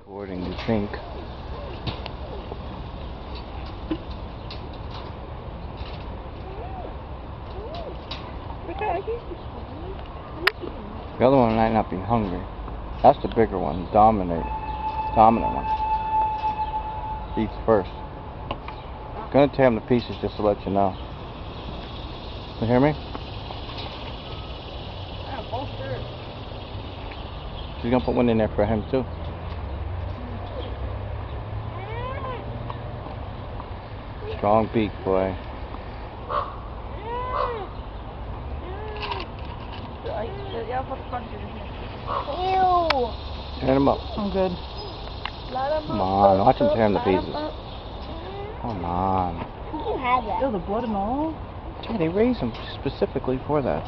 Recording, you think? The other one might not be hungry. That's the bigger one, dominant one. Eats first. Gonna tear him to pieces just to let you know. You hear me? She's gonna put one in there for him too. Strong beak, boy. Ew. Tear him up. I'm good. Come on, watch him tear him to pieces. Come on. You have that. Ew, the blood and all? Yeah, they raise him specifically for that.